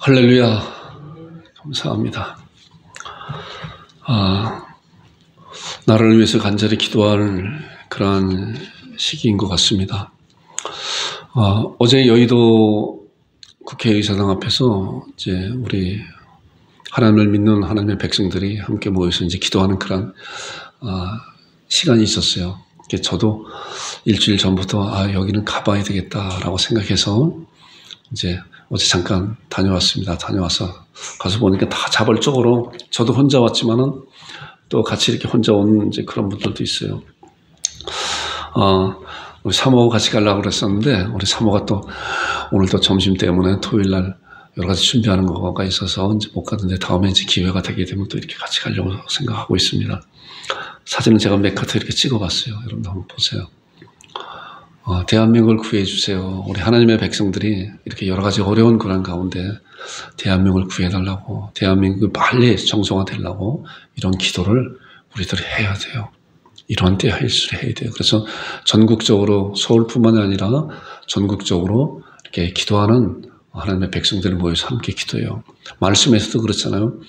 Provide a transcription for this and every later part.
할렐루야. 감사합니다. 나를 위해서 간절히 기도할 그러한 시기인 것 같습니다. 어제 여의도 국회의사당 앞에서 이제 우리 하나님을 믿는 하나님의 백성들이 함께 모여서 이제 기도하는 그런 시간이 있었어요. 저도 일주일 전부터 여기는 가봐야 되겠다라고 생각해서 이제 어제 잠깐 다녀왔습니다. 다녀와서 가서 보니까 다 자발적으로 저도 혼자 왔지만은 또 같이 이렇게 혼자 온 이제 그런 분들도 있어요. 우리 사모하고 같이 가려고 그랬었는데 우리 사모가 또 오늘 또 점심 때문에 토요일 날 여러 가지 준비하는 거가 있어서 이제 못 가는데 다음에 이제 기회가 되게 되면 또 이렇게 같이 가려고 생각하고 있습니다. 사진은 제가 몇 카트 이렇게 찍어봤어요. 여러분도 한번 보세요. 대한민국을 구해주세요. 우리 하나님의 백성들이 이렇게 여러 가지 어려운 고난 가운데 대한민국을 구해달라고, 대한민국이 빨리 정상화되려고 이런 기도를 우리들이 해야 돼요. 이런 때일수록 해야 돼요. 그래서 전국적으로 서울뿐만이 아니라 전국적으로 이렇게 기도하는 하나님의 백성들을 모여서 함께 기도해요. 말씀에서도 그렇잖아요.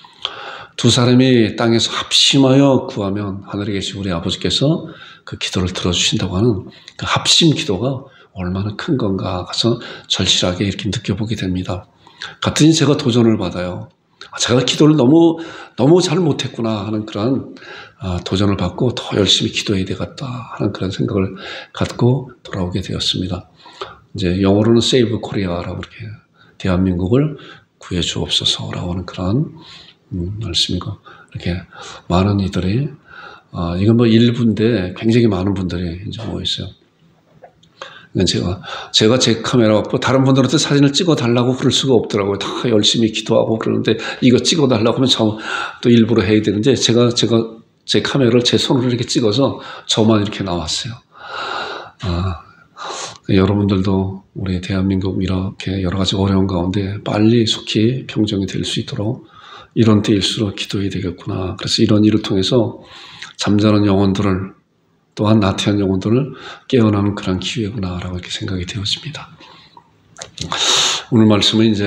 두 사람이 땅에서 합심하여 구하면 하늘에 계신 우리 아버지께서 그 기도를 들어주신다고 하는 그 합심 기도가 얼마나 큰 건가 가서 절실하게 이렇게 느껴보게 됩니다. 같으니 제가 도전을 받아요. 제가 기도를 너무 잘 못했구나 하는 그런 도전을 받고 더 열심히 기도해야 되겠다 하는 그런 생각을 갖고 돌아오게 되었습니다. 이제 영어로는 Save Korea라고 이렇게 대한민국을 구해 주옵소서라고 하는 그런 말씀이고, 이렇게 많은 이들이 이건 뭐 일부인데 굉장히 많은 분들이 이제 모여 있어요. 제가 제 카메라 갖고 다른 분들한테 사진을 찍어 달라고 그럴 수가 없더라고요. 다 열심히 기도하고 그러는데 이거 찍어 달라고 하면 또 일부러 해야 되는데 제가 제 카메라를 제 손으로 이렇게 찍어서 저만 이렇게 나왔어요. 여러분들도 우리 대한민국 이렇게 여러 가지 어려운 가운데 빨리 속히 평정이 될 수 있도록 이런 때일수록 기도해야 되겠구나. 그래서 이런 일을 통해서 잠자는 영혼들을, 또한 나태한 영혼들을 깨어나는 그런 기회구나라고 이렇게 생각이 되어집니다. 오늘 말씀은 이제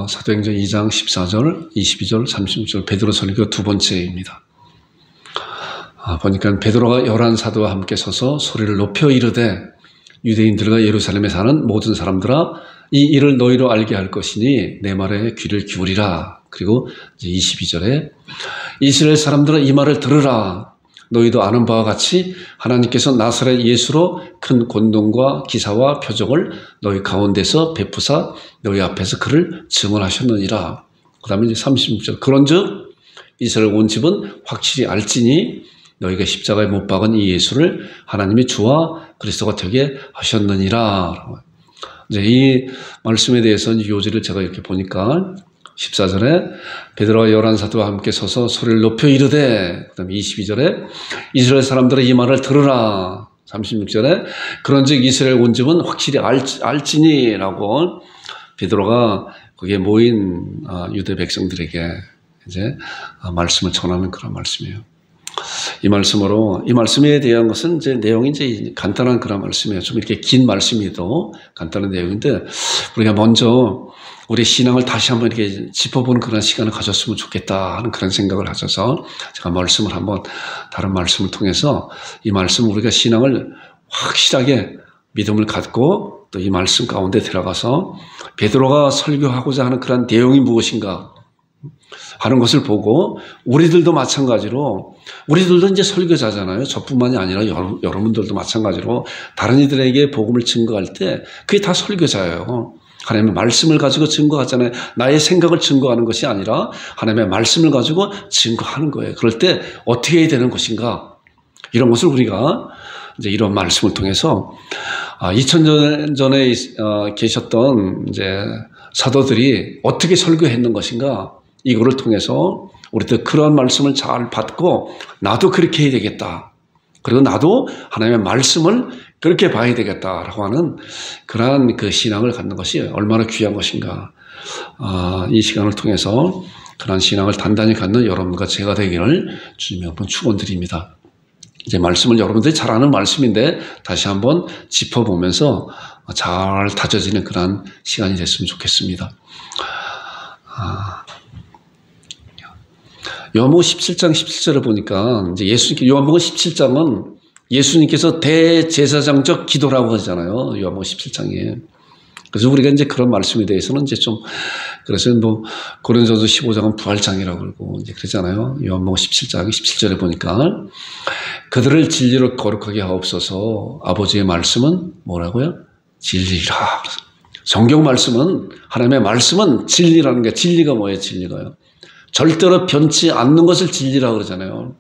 사도행전 2장 14절, 22절, 36절 베드로 설교 두 번째입니다. 보니까 베드로가 11사도와 함께 서서 소리를 높여 이르되 유대인들과 예루살렘에 사는 모든 사람들아, 이 일을 너희로 알게 할 것이니 내 말에 귀를 기울이라. 그리고 이제 22절에 이스라엘 사람들아, 이 말을 들으라. 너희도 아는 바와 같이 하나님께서 나사렛 예수로 큰 권능과 기사와 표적을 너희 가운데서 베푸사 너희 앞에서 그를 증언하셨느니라. 그 다음에 이제 36절 그런즉 이스라엘 온 집은 확실히 알지니 너희가 십자가에 못 박은 이 예수를 하나님이 주와 그리스도가 되게 하셨느니라. 이제 이 말씀에 대해서는 요지를 제가 이렇게 보니까 14절에 베드로와 11사도와 함께 서서 소리를 높여 이르되, 그 다음에 22절에 이스라엘 사람들의 이 말을 들으라. 36절에 그런즉 이스라엘 온 집은 확실히 알지니라고 베드로가 거기에 모인 유대 백성들에게 이제 말씀을 전하는 그런 말씀이에요. 이 말씀에 대한 것은 이제 내용이 이제 간단한 그런 말씀이에요. 좀 이렇게 긴 말씀이도 간단한 내용인데 우리가 먼저 우리 신앙을 다시 한번 이렇게 짚어보는 그런 시간을 가졌으면 좋겠다 하는 그런 생각을 가져서 제가 말씀을 한번 다른 말씀을 통해서 이 말씀 우리가 신앙을 확실하게 믿음을 갖고 또 이 말씀 가운데 들어가서 베드로가 설교하고자 하는 그런 내용이 무엇인가 하는 것을 보고 우리들도 마찬가지로 우리들도 이제 설교자잖아요. 저뿐만이 아니라 여러분들도 마찬가지로 다른 이들에게 복음을 증거할 때 그게 다 설교자예요. 하나님의 말씀을 가지고 증거하잖아요. 나의 생각을 증거하는 것이 아니라 하나님의 말씀을 가지고 증거하는 거예요. 그럴 때 어떻게 해야 되는 것인가? 이런 것을 우리가 이제 이런 말씀을 통해서 2000년 전에 계셨던 이제 사도들이 어떻게 설교했는 것인가? 이거를 통해서 우리도 그런 말씀을 잘 받고 나도 그렇게 해야 되겠다. 그리고 나도 하나님의 말씀을 그렇게 봐야 되겠다라고 하는 그러한 그 신앙을 갖는 것이 얼마나 귀한 것인가. 이 시간을 통해서 그러한 신앙을 단단히 갖는 여러분과 제가 되기를 주님의 한번 축원드립니다. 이제 말씀을 여러분들이 잘 아는 말씀인데 다시 한번 짚어보면서 잘 다져지는 그러한 시간이 됐으면 좋겠습니다. 요한복음 17장 17절에 보니까 이제 요한복음 17장은 예수님께서 대제사장적 기도라고 하잖아요. 요한복음 17장에. 그래서 우리가 이제 그런 말씀에 대해서는 이제 좀, 그래서 뭐, 고린도전서 15장은 부활장이라고 그러고 이제 그러잖아요. 요한복음 17장 17절에 보니까 그들을 진리로 거룩하게 하옵소서. 아버지의 말씀은 뭐라고요? 진리라. 성경 말씀은, 하나님의 말씀은 진리라는 게, 진리가 뭐예요? 진리가요. 절대로 변치 않는 것을 진리라고 그러잖아요.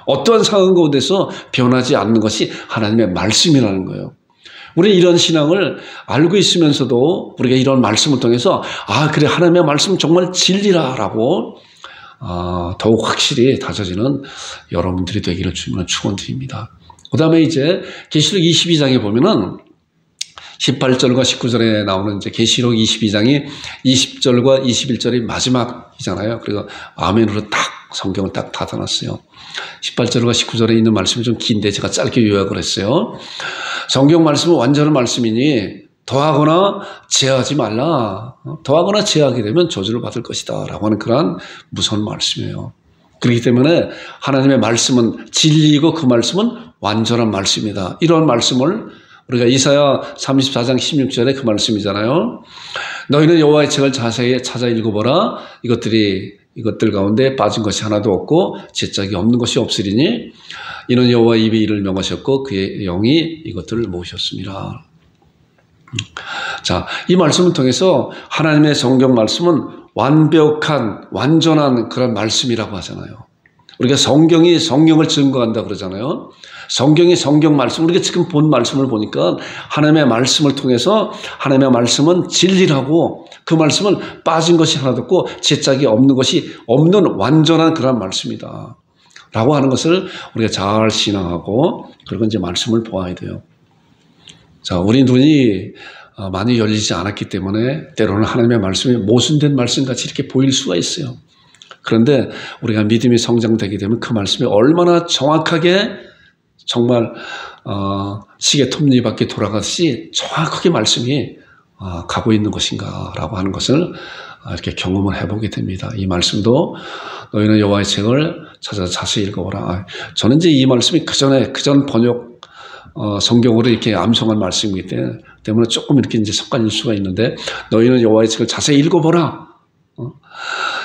어떠한 상황 가운데서 변하지 않는 것이 하나님의 말씀이라는 거예요. 우리 이런 신앙을 알고 있으면서도 우리가 이런 말씀을 통해서 그래 하나님의 말씀 정말 진리라라고 더욱 확실히 다져지는 여러분들이 되기를 주님은 축원드립니다. 그 다음에 이제 계시록 22장에 보면은 18절과 19절에 나오는 이제 계시록 22장이 20절과 21절이 마지막이잖아요. 그래서 아멘으로 딱 성경을 딱 닫아놨어요. 18절과 19절에 있는 말씀이 좀 긴데 제가 짧게 요약을 했어요. 성경 말씀은 완전한 말씀이니 더하거나 제하지 말라. 더하거나 제하게 되면 저주를 받을 것이다 라고 하는 그러한 무서운 말씀이에요. 그렇기 때문에 하나님의 말씀은 진리이고 그 말씀은 완전한 말씀이다. 이런 말씀을 우리가 이사야 34장 16절에 그 말씀이잖아요. 너희는 여호와의 책을 자세히 찾아 읽어보라. 이것들 가운데 빠진 것이 하나도 없고 제짝이 없는 것이 없으리니 이는 여호와의 입에 이를 명하셨고 그의 영이 이것들을 모으셨습니다. 자, 이 말씀을 통해서 하나님의 성경 말씀은 완벽한 완전한 그런 말씀이라고 하잖아요. 우리가 성경이 성경을 증거한다 그러잖아요. 성경이 성경 말씀, 우리가 지금 본 말씀을 보니까 하나님의 말씀을 통해서 하나님의 말씀은 진리라고 그 말씀은 빠진 것이 하나도 없고 제짝이 없는 것이 없는 완전한 그런 말씀이다 라고 하는 것을 우리가 잘 신앙하고 그리고 이제 말씀을 보아야 돼요. 자, 우리 눈이 많이 열리지 않았기 때문에 때로는 하나님의 말씀이 모순된 말씀같이 이렇게 보일 수가 있어요. 그런데 우리가 믿음이 성장되게 되면 그 말씀이 얼마나 정확하게 정말 시계 톱니바퀴 돌아가듯이 정확하게 말씀이 가고 있는 것인가라고 하는 것을 이렇게 경험을 해보게 됩니다. 이 말씀도 너희는 여호와의 책을 찾아 자세히 읽어보라. 저는 이제 이 말씀이 그전 번역 성경으로 이렇게 암송한 말씀이기 때문에 조금 이렇게 이제 섞어질 수가 있는데 너희는 여호와의 책을 자세히 읽어보라.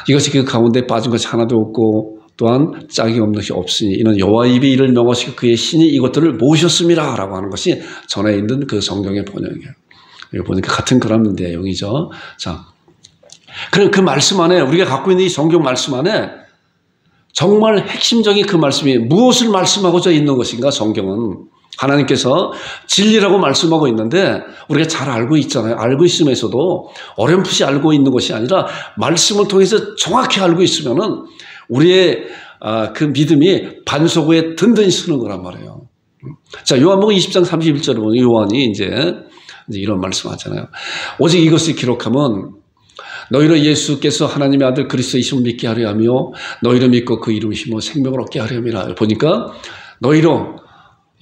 이것이 그 가운데 빠진 것이 하나도 없고 또한 짝이 없는 것이 없으니 이는 여호와의 입이 이를 명하시고 그의 신이 이것들을 모으셨음이라 라고 하는 것이 전에 있는 그 성경의 번역이에요. 여기 보니까 같은 그런 내용이죠. 자, 그럼 그 말씀 안에 우리가 갖고 있는 이 성경 말씀 안에 정말 핵심적인 그 말씀이 무엇을 말씀하고자 있는 것인가? 성경은 하나님께서 진리라고 말씀하고 있는데 우리가 잘 알고 있잖아요. 알고 있으면서도 어렴풋이 알고 있는 것이 아니라 말씀을 통해서 정확히 알고 있으면은 우리의 그 믿음이 반석 위에 든든히 서는 거란 말이에요. 자, 요한복음 20장 31절에 보면 요한이 이제 이런 말씀 하잖아요. 오직 이것을 기록하면 너희로 예수께서 하나님의 아들 그리스도이심을 믿게 하려 하며 너희로 믿고 그 이름 힘으로 생명을 얻게 하려 함이라. 보니까 너희로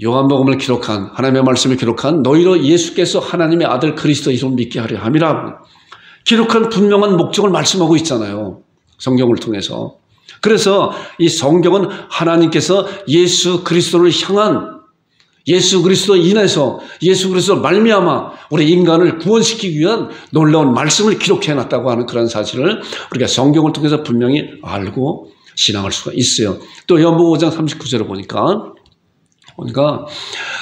요한복음을 기록한 하나님의 말씀을 기록한 너희로 예수께서 하나님의 아들 그리스도이심을 믿게 하려 함이라. 기록한 분명한 목적을 말씀하고 있잖아요. 성경을 통해서. 그래서 이 성경은 하나님께서 예수 그리스도를 향한 예수 그리스도 인해서 예수 그리스도 말미암아 우리 인간을 구원시키기 위한 놀라운 말씀을 기록해놨다고 하는 그런 사실을 우리가 성경을 통해서 분명히 알고 신앙할 수가 있어요. 또 요한복음 5장 39절에 보니까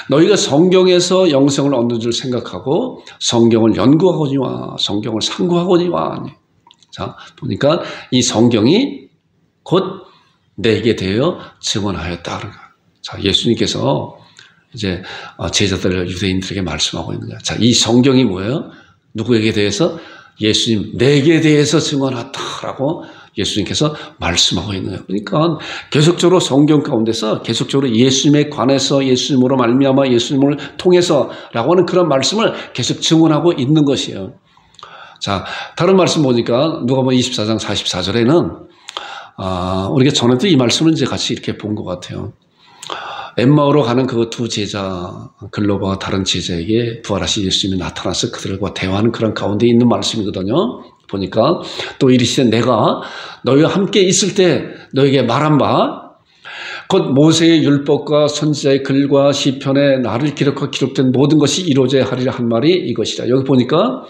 너희가 성경에서 영생을 얻는 줄 생각하고 성경을 연구하거니와 성경을 상고하거니와. 자, 보니까 이 성경이 곧 내게 대하여 증언하였다. 자, 예수님께서 이제 제자들 유대인들에게 말씀하고 있는 거야. 자, 이 성경이 뭐예요? 누구에게 대해서? 예수님 내게 대해서 증언하다라고 예수님께서 말씀하고 있는 거예요. 그러니까 계속적으로 성경 가운데서 계속적으로 예수님에 관해서 예수님으로 말미암아 예수님을 통해서라고 하는 그런 말씀을 계속 증언하고 있는 것이에요. 자, 다른 말씀 보니까 누가복음 24장 44절에는 우리가 전에도 이 말씀을 이제 같이 이렇게 본 것 같아요. 엠마오로 가는 그 두 제자, 글로바와 다른 제자에게 부활하신 예수님이 나타나서 그들과 대화하는 그런 가운데 있는 말씀이거든요. 보니까 또 이르시되 내가 너희와 함께 있을 때 너에게 말한 바 곧 모세의 율법과 선지자의 글과 시편에 나를 기록하고 기록된 모든 것이 이루어져야 하리라 한 말이 이것이다. 여기 보니까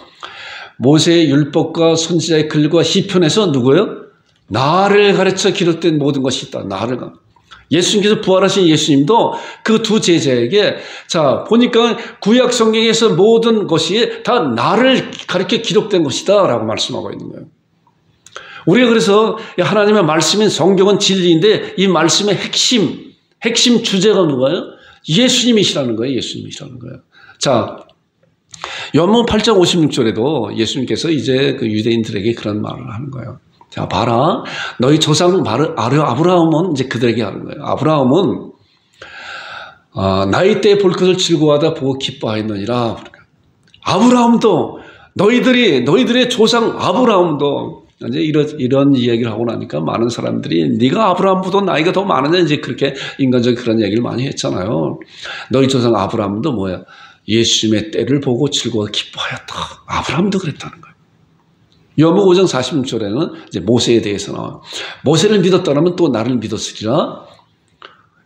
모세의 율법과 선지자의 글과 시편에서 누구예요? 나를 가르쳐 기록된 모든 것이 있다. 나를. 예수님께서 부활하신 예수님도 그 두 제자에게 자 보니까 구약 성경에서 모든 것이 다 나를 가르쳐 기록된 것이다 라고 말씀하고 있는 거예요. 우리가 그래서 하나님의 말씀인 성경은 진리인데 이 말씀의 핵심 주제가 누가요? 예수님이시라는 거예요. 예수님이시라는 거예요. 자, 요한복음 8장 56절에도 예수님께서 이제 그 유대인들에게 그런 말을 하는 거예요. 자, 봐라. 너희 조상 아브라함은 이제 그들에게 하는 거예요. 아브라함은 나이 때에 볼 것을 즐거워하다 보고 기뻐하였느니라. 아브라함도 너희들의 조상 아브라함도 이제 이런 이야기를 하고 나니까 많은 사람들이 네가 아브라함보다 나이가 더 많으냐 이제 그렇게 인간적인 그런 얘기를 많이 했잖아요. 너희 조상 아브라함도 뭐야? 예수님의 때를 보고 즐거워 기뻐하였다. 아브라함도 그랬다는 거예요. 요한복음 5장 46절에는 이제 모세에 대해서 나와요. 모세를 믿었다면 또 나를 믿었으리라.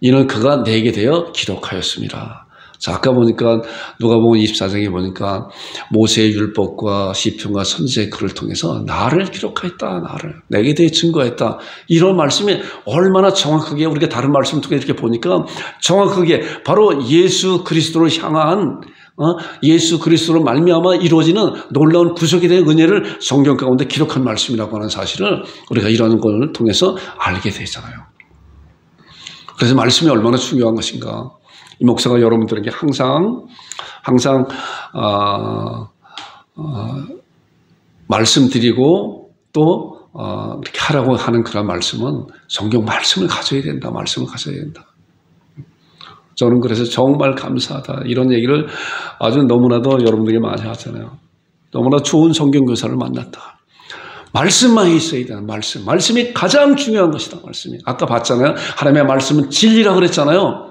이는 그가 내게 되어 기록하였습니다. 자, 아까 보니까 누가복음 24장에 보니까 모세의 율법과 시편과 선지자의 글을 통해서 나를 기록하였다. 나를 내게 대해 증거했다. 이런 말씀이 얼마나 정확하게 우리가 다른 말씀을 통해 이렇게 보니까 정확하게 바로 예수 그리스도를 향한 예수 그리스도로 말미암아 이루어지는 놀라운 구속에 대한 은혜를 성경 가운데 기록한 말씀이라고 하는 사실을 우리가 이러는 것을 통해서 알게 되잖아요. 그래서 말씀이 얼마나 중요한 것인가. 이 목사가 여러분들에게 항상 말씀드리고 또 이렇게 하라고 하는 그런 말씀은 성경 말씀을 가져야 된다. 말씀을 가져야 된다. 저는 그래서 정말 감사하다. 이런 얘기를 아주 너무나도 여러분들에게 많이 하잖아요. 너무나 좋은 성경 교사를 만났다. 말씀만 있어야 되는 말씀. 말씀이 가장 중요한 것이다. 말씀이. 아까 봤잖아요. 하나님의 말씀은 진리라고 그랬잖아요.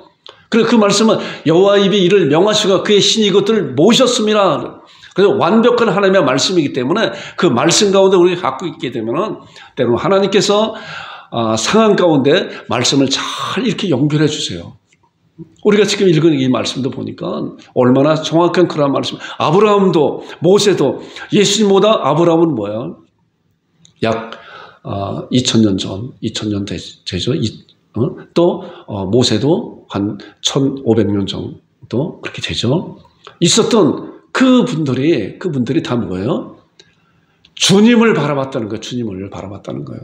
그래서 그 말씀은 여호와 입이 이를 명하시고 그의 신이 이것들을 모셨습니다. 그래서 완벽한 하나님의 말씀이기 때문에 그 말씀 가운데 우리가 갖고 있게 되면은 때로는 하나님께서 상황 가운데 말씀을 잘 이렇게 연결해 주세요. 우리가 지금 읽은 이 말씀도 보니까 얼마나 정확한 그런 말씀. 아브라함도 모세도 예수님보다 아브라함은 뭐야? 약 2000년 전, 2000년 되죠. 또 모세도 한 1500년 정도 그렇게 되죠. 있었던 그분들이 다 뭐예요? 주님을 바라봤다는 거예요. 주님을 바라봤다는 거예요.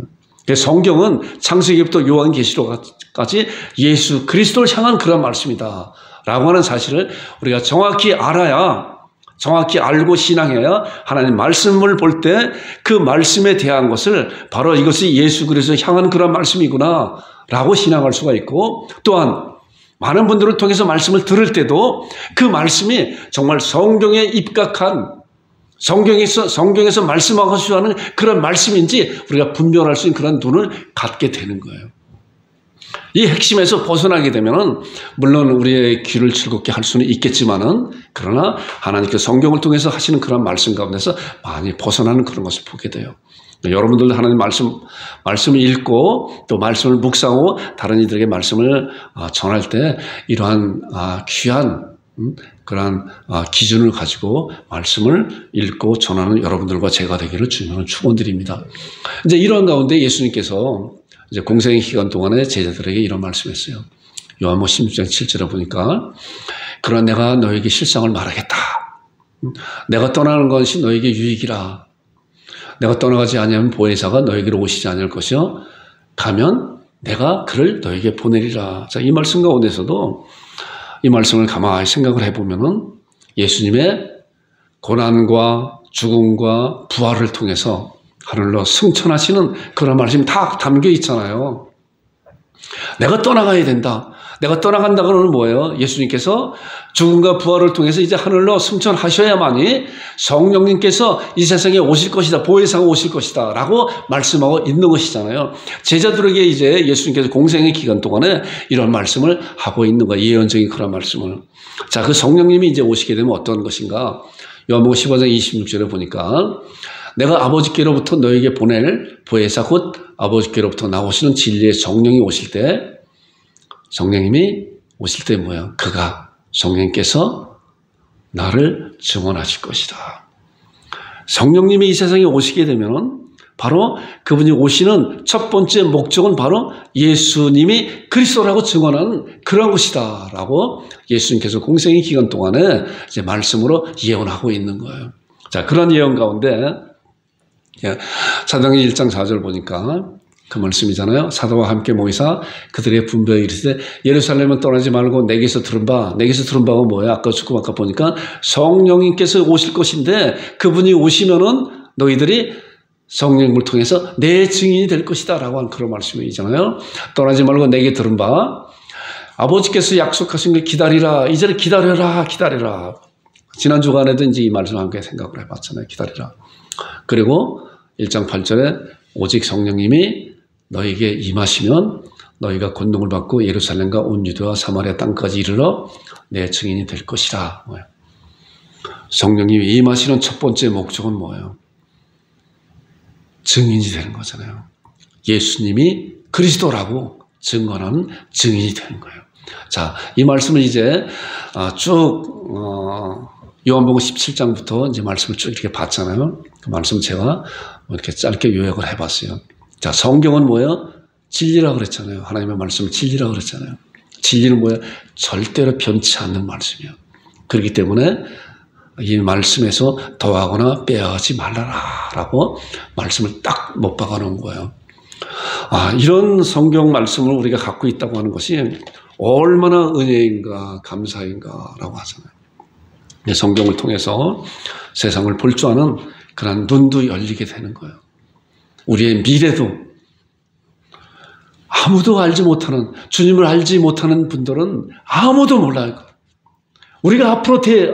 성경은 창세기부터 요한계시록까지 예수 그리스도를 향한 그런 말씀이다 라고 하는 사실을 우리가 정확히 알아야, 정확히 알고 신앙해야 하나님 말씀을 볼 때 그 말씀에 대한 것을 바로 이것이 예수 그리스도를 향한 그런 말씀이구나 라고 신앙할 수가 있고, 또한 많은 분들을 통해서 말씀을 들을 때도 그 말씀이 정말 성경에 입각한 성경에서 말씀하시고 하는 그런 말씀인지 우리가 분별할 수 있는 그런 눈을 갖게 되는 거예요. 이 핵심에서 벗어나게 되면은 물론 우리의 귀를 즐겁게 할 수는 있겠지만은 그러나 하나님께서 성경을 통해서 하시는 그런 말씀 가운데서 많이 벗어나는 그런 것을 보게 돼요. 여러분들도 하나님 말씀을 읽고 또 말씀을 묵상하고 다른 이들에게 말씀을 전할 때 이러한 귀한 그러한 기준을 가지고 말씀을 읽고 전하는 여러분들과 제가 되기를 주님은 축원드립니다. 이제 이러한 가운데 예수님께서 이제 공생의 기간 동안에 제자들에게 이런 말씀했어요. 요한복음 16장 7절에 보니까 그러나 내가 너에게 실상을 말하겠다. 내가 떠나는 것이 너에게 유익이라. 내가 떠나가지 아니하면 보혜사가 너에게로 오시지 않을 것이요 가면 내가 그를 너에게 보내리라. 자, 이 말씀 가운데서도 이 말씀을 가만히 생각을 해보면은 예수님의 고난과 죽음과 부활을 통해서 하늘로 승천하시는 그런 말씀이 다 담겨 있잖아요. 내가 떠나가야 된다. 내가 떠나간다 그러면 뭐예요? 예수님께서 죽음과 부활을 통해서 이제 하늘로 승천하셔야만이 성령님께서 이 세상에 오실 것이다. 보혜사가 오실 것이다. 라고 말씀하고 있는 것이잖아요. 제자들에게 이제 예수님께서 공생의 기간 동안에 이런 말씀을 하고 있는 거예요. 예언적인 그런 말씀을. 자, 그 성령님이 이제 오시게 되면 어떤 것인가? 요한복음 15장 26절에 보니까 내가 아버지께로부터 너에게 보낼 보혜사 곧 아버지께로부터 나오시는 진리의 성령이 오실 때 성령님이 오실 때 뭐야? 그가 성령님께서 나를 증언하실 것이다. 성령님이 이 세상에 오시게 되면 바로 그분이 오시는 첫 번째 목적은 바로 예수님이 그리스도라고 증언하는 그런 것이다 라고 예수님께서 공생의 기간 동안에 이제 말씀으로 예언하고 있는 거예요. 자, 그런 예언 가운데 사도행전 1장 4절 보니까 그 말씀이잖아요. 사도와 함께 모이사 그들의 분배에 이르시되 예루살렘은 떠나지 말고 내게서 들은 바. 내게서 들은 바가 뭐예요? 아까 조금 아까 보니까 성령님께서 오실 것인데 그분이 오시면은 너희들이 성령님을 통해서 내 증인이 될 것이다 라고 하는 그런 말씀이잖아요. 떠나지 말고 내게 들은 바. 아버지께서 약속하신 걸 기다리라. 이제는 기다려라. 기다려라. 지난 주간에도 이제 이 말씀 함께 생각을 해봤잖아요. 기다리라. 그리고 1장 8절에 오직 성령님이 너에게 임하시면 너희가 권능을 받고 예루살렘과 온 유대와 사마리아 땅까지 이르러 내 증인이 될 것이라. 뭐예요? 성령님이 임하시는 첫 번째 목적은 뭐예요? 증인이 되는 거잖아요. 예수님이 그리스도라고 증언하는 증인이 되는 거예요. 자, 이 말씀을 이제 쭉 요한복음 17장부터 이제 말씀을 쭉 이렇게 봤잖아요. 그 말씀 제가 이렇게 짧게 요약을 해봤어요. 자, 성경은 뭐예요? 진리라 그랬잖아요. 하나님의 말씀은 진리라 그랬잖아요. 진리는 뭐예요? 절대로 변치 않는 말씀이에요. 그렇기 때문에 이 말씀에서 더하거나 빼하지 말라라고 말씀을 딱 못 박아놓은 거예요. 이런 성경 말씀을 우리가 갖고 있다고 하는 것이 얼마나 은혜인가 감사인가라고 하잖아요. 성경을 통해서 세상을 볼 줄 아는 그런 눈도 열리게 되는 거예요. 우리의 미래도 아무도 알지 못하는, 주님을 알지 못하는 분들은 아무도 몰라요. 우리가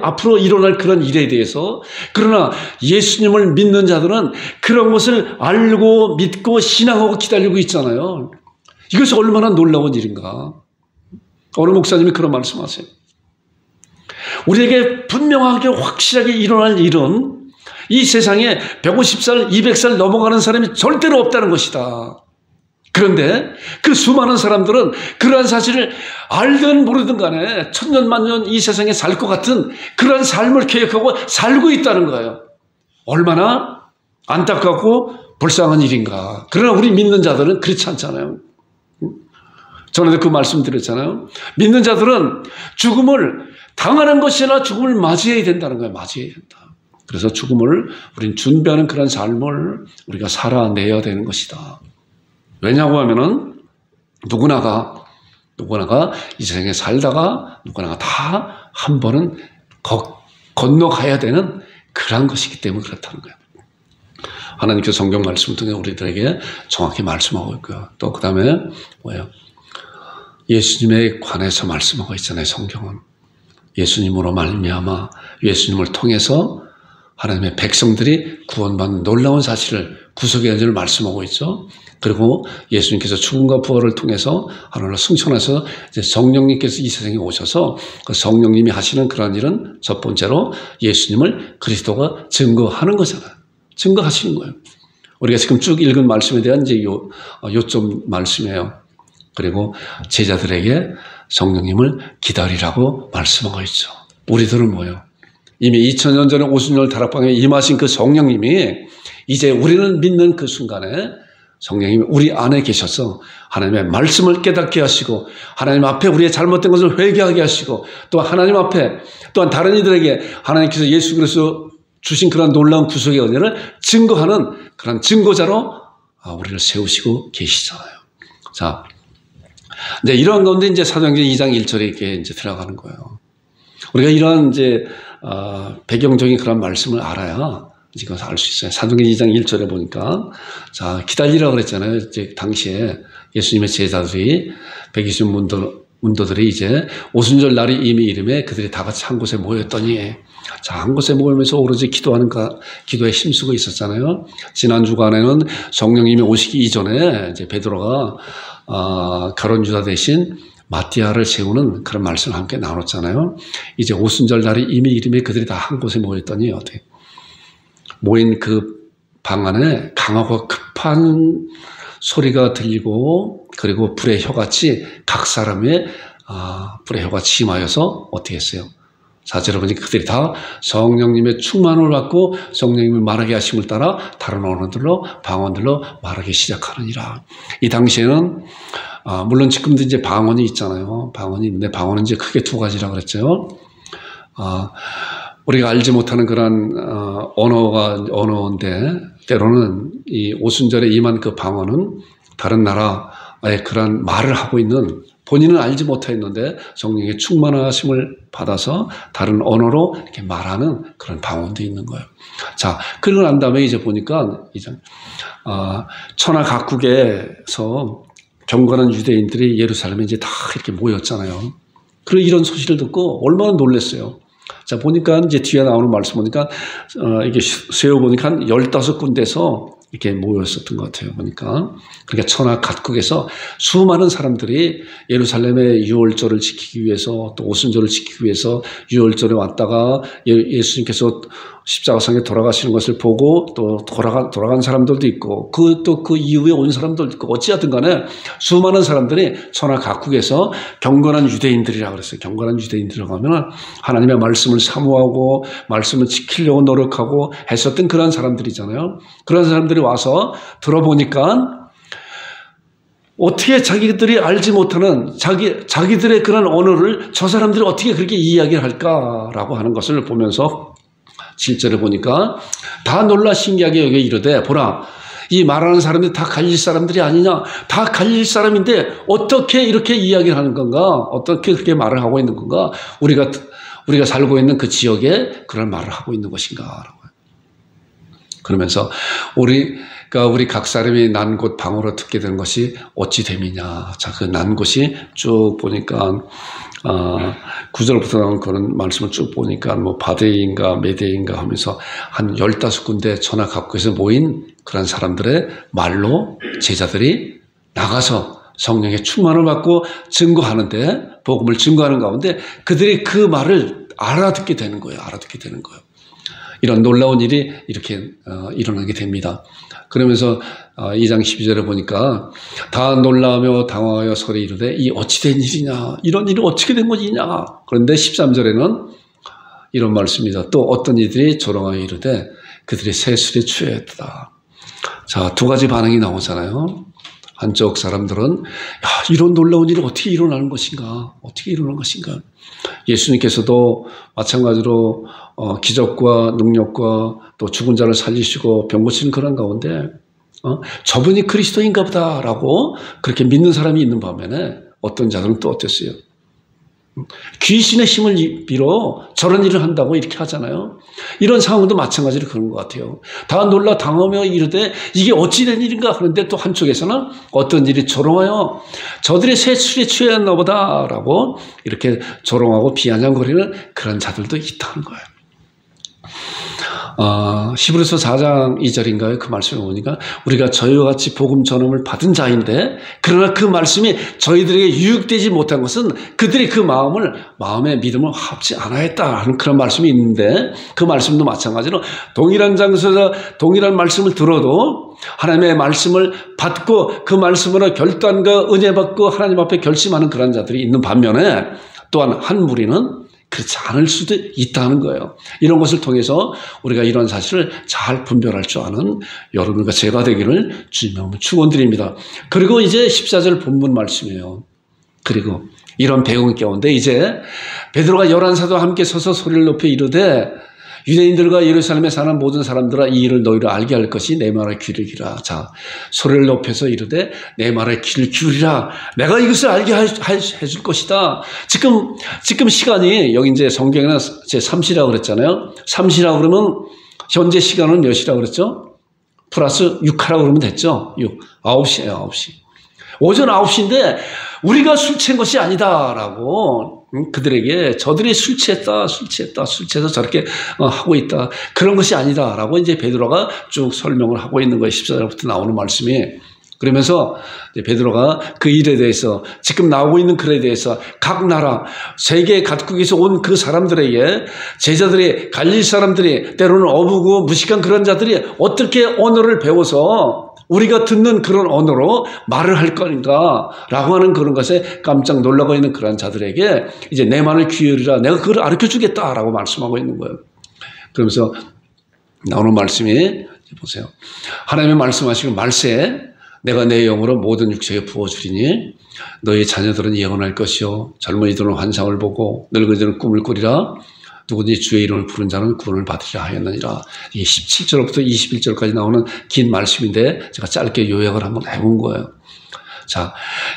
앞으로 일어날 그런 일에 대해서, 그러나 예수님을 믿는 자들은 그런 것을 알고 믿고 신앙하고 기다리고 있잖아요. 이것이 얼마나 놀라운 일인가. 어느 목사님이 그런 말씀하세요. 우리에게 분명하게 확실하게 일어날 일은 이 세상에 150살, 200살 넘어가는 사람이 절대로 없다는 것이다. 그런데 그 수많은 사람들은 그러한 사실을 알든 모르든 간에 천년 만년 이 세상에 살 것 같은 그러한 삶을 계획하고 살고 있다는 거예요. 얼마나 안타깝고 불쌍한 일인가. 그러나 우리 믿는 자들은 그렇지 않잖아요. 전에도 그 말씀 드렸잖아요. 믿는 자들은 죽음을 당하는 것이나 죽음을 맞이해야 된다는 거예요. 맞이해야 된다. 그래서 죽음을 우리는 준비하는 그런 삶을 우리가 살아내야 되는 것이다. 왜냐고 하면은 누구나가 이 세상에 살다가 누구나가 다 한 번은 건너가야 되는 그런 것이기 때문에 그렇다는 거예요. 하나님께서 성경 말씀을 통해 우리들에게 정확히 말씀하고 있고요. 또 그 다음에 뭐예요? 예수님에 관해서 말씀하고 있잖아요. 성경은. 예수님으로 말미암아 예수님을 통해서 하나님의 백성들이 구원받는 놀라운 사실을 구속의恩을 말씀하고 있죠. 그리고 예수님께서 죽음과 부활을 통해서 하나님을 승천하셔서 이제 성령님께서 이 세상에 오셔서 그 성령님이 하시는 그런 일은 첫 번째로 예수님을 그리스도가 증거하는 거잖아요. 증거하시는 거예요. 우리가 지금 쭉 읽은 말씀에 대한 이제 요점 말씀이에요. 그리고 제자들에게 성령님을 기다리라고 말씀하고 있죠. 우리들은 뭐예요? 이미 2000년 전에 오순절 다락방에 임하신 그 성령님이 이제 우리는 믿는 그 순간에 성령님이 우리 안에 계셔서 하나님의 말씀을 깨닫게 하시고 하나님 앞에 우리의 잘못된 것을 회개하게 하시고 또 하나님 앞에 또한 다른 이들에게 하나님께서 예수 그리스도 주신 그런 놀라운 구속의 은혜를 증거하는 그런 증거자로 우리를 세우시고 계시잖아요. 자, 이제 이러한 가운데 이제 사도행전 2장 1절에 이렇게 이제 들어가는 거예요. 우리가 이러한 이제 배경적인 그런 말씀을 알아야 이제 그것을 알 수 있어요. 사도행전 2장 1절에 보니까 자 기다리라고 그랬잖아요. 이제 당시에 예수님의 제자들이 120문 문도들이 이제 오순절 날이 이미 이름에 그들이 다 같이 한 곳에 모였더니, 자, 한 곳에 모이면서 오로지 기도에 힘쓰고 있었잖아요. 지난 주간에는 성령님이 오시기 이전에 이제 베드로가 가룟 유다 대신 마띠아를 세우는 그런 말씀을 함께 나눴잖아요. 이제 오순절 날이 이미 이름에 그들이 다 한 곳에 모였더니 어떻게 모인 그 방 안에 강하고 급한 소리가 들리고, 그리고 불의 혀같이 각 사람의 불의 혀같이 임하여서 어떻게 했어요? 4절에 보니까 그들이 다 성령님의 충만을 받고 성령님이 말하게 하심을 따라 다른 언어들로 방언들로 말하기 시작하느니라. 이 당시에는 물론 지금도 이제 방언이 있잖아요. 방언이 있는데 방언은 이제 크게 두 가지라 그랬죠. 우리가 알지 못하는 그런 언어인데, 때로는 이 오순절에 임한 그 방언은 다른 나라의 그런 말을 하고 있는, 본인은 알지 못했는데 성령의 충만하심을 받아서 다른 언어로 이렇게 말하는 그런 방언도 있는 거예요. 자, 그러고 난 다음에 이제 보니까 이제 천하 각국에서 경건한 유대인들이 예루살렘에 이제 다 이렇게 모였잖아요. 그리고 이런 소식을 듣고 얼마나 놀랐어요. 자, 보니까 이제 뒤에 나오는 말씀 보니까 이게 세어보니까 한 15군데서 이렇게 모였었던 것 같아요. 보니까. 그러니까 천하 각국에서 수많은 사람들이 예루살렘의 유월절을 지키기 위해서, 또 오순절을 지키기 위해서 유월절에 왔다가 예수님께서 십자가상에 돌아가시는 것을 보고 또 돌아간 사람들도 있고, 또 그 이후에 온 사람들도 있고, 어찌하든 간에 수많은 사람들이 천하 각국에서 경건한 유대인들이라고 그랬어요. 경건한 유대인들이라고 하면 하나님의 말씀을 사모하고 말씀을 지키려고 노력하고 했었던 그런 사람들이잖아요. 그런 사람들이 와서 들어보니까 어떻게 자기들이 알지 못하는 자기들의 그런 언어를 저 사람들이 어떻게 그렇게 이야기를 할까라고 하는 것을 보면서 실제로 보니까 다 놀라 신기하게 여기 이르되, 보라, 이 말하는 사람들이 다 갈릴 사람들이 아니냐? 다 갈릴 사람인데 어떻게 이렇게 이야기를 하는 건가? 어떻게 그렇게 말을 하고 있는 건가? 우리가 살고 있는 그 지역에 그런 말을 하고 있는 것인가? 그러면서 우리 각 사람이 난 곳 방으로 듣게 되는 것이 어찌 됨이냐. 자, 그 난 곳이 쭉 보니까 9절부터 나온 그런 말씀을 쭉 보니까 뭐 바데인가 메데인가 하면서 한 15군데 천하 각국에서 모인 그런 사람들의 말로 제자들이 나가서 성령의 충만을 받고 증거하는데, 복음을 증거하는 가운데 그들이 그 말을 알아듣게 되는 거예요. 이런 놀라운 일이 이렇게 일어나게 됩니다. 그러면서 2장 12절에 보니까 다 놀라며 당황하여 소리 이르되, 이 어찌 된 일이냐, 이런 일이 어떻게 된 것이냐. 그런데 13절에는 이런 말씀입니다. 또 어떤 이들이 조롱하여 이르되 그들이 새술에 취하였다. 자, 두 가지 반응이 나오잖아요. 한쪽 사람들은 이런 놀라운 일이 어떻게 일어나는 것인가, 예수님께서도 마찬가지로 기적과 능력과 또 죽은 자를 살리시고 병 고치는 그런 가운데 저분이 그리스도인가 보다라고 그렇게 믿는 사람이 있는 반면에 어떤 자들은 또 어땠어요? 귀신의 힘을 빌어 저런 일을 한다고 이렇게 하잖아요. 이런 상황도 마찬가지로 그런 것 같아요. 다 놀라 당하며 이르되 이게 어찌 된 일인가 하는데, 또 한쪽에서는 어떤 일이 조롱하여 저들이 새술에 취했나 보다라고 이렇게 조롱하고 비아냥거리는 그런 자들도 있다는 거예요. 히브리서 4장 2절인가요? 그 말씀을 보니까 우리가 저희와 같이 복음 전함을 받은 자인데, 그러나 그 말씀이 저희들에게 유익되지 못한 것은 그들이 그 마음의 믿음을 합치 않아했다는 그런 말씀이 있는데, 그 말씀도 마찬가지로 동일한 장소에서 동일한 말씀을 들어도 하나님의 말씀을 받고 그 말씀으로 결단과 은혜 받고 하나님 앞에 결심하는 그런 자들이 있는 반면에, 또한 한 무리는 그렇지 않을 수도 있다는 거예요. 이런 것을 통해서 우리가 이런 사실을 잘 분별할 줄 아는 여러분과 제가 되기를 주님의 축원드립니다. 그리고 이제 14절 본문 말씀이에요. 그리고 이런 배경 가운데 이제 베드로가 11사도와 함께 서서 소리를 높여 이르되, 유대인들과 예루살렘에 사는 모든 사람들아, 이 일을 너희로 알게 할 것이 내 말에 귀를 기울이라. 자, 소리를 높여서 이르되 내 말에 귀를 기울이라. 내가 이것을 알게 해줄 것이다. 지금 시간이 여기 이제 성경에는 제 3시라고 그랬잖아요. 3시라고 그러면 현재 시간은 몇 시라고 그랬죠? 플러스 6하라고 그러면 됐죠? 9시예요, 9시. 오전 9시인데 우리가 술 취한 것이 아니다라고 그들에게 저들이 술 취해서 저렇게 하고 있다. 그런 것이 아니다라고 이제 베드로가 쭉 설명을 하고 있는 거예요. 14절부터 나오는 말씀이. 그러면서 베드로가 그 일에 대해서 지금 나오고 있는 글에 대해서 각 나라 세계 각국에서 온 그 사람들에게 제자들이 갈릴 사람들이 때로는 어부고 무식한 그런 자들이 어떻게 언어를 배워서 우리가 듣는 그런 언어로 말을 할 건가 라고 하는 그런 것에 깜짝 놀라고 있는 그런 자들에게 이제 내 말을 귀히 여리라 내가 그걸 가르쳐 주겠다라고 말씀하고 있는 거예요. 그러면서 나오는 말씀이 보세요. 하나님의 말씀하시고 말세 내가 내 영으로 모든 육체에 부어주리니 너희 자녀들은 예언할 것이요 젊은이들은 환상을 보고 늙은이들은 꿈을 꾸리라 누구든지 주의 이름을 부른 자는 구원을 받으리라 하였느니라. 이게 17절부터 21절까지 나오는 긴 말씀인데 제가 짧게 요약을 한번 해본 거예요. 자,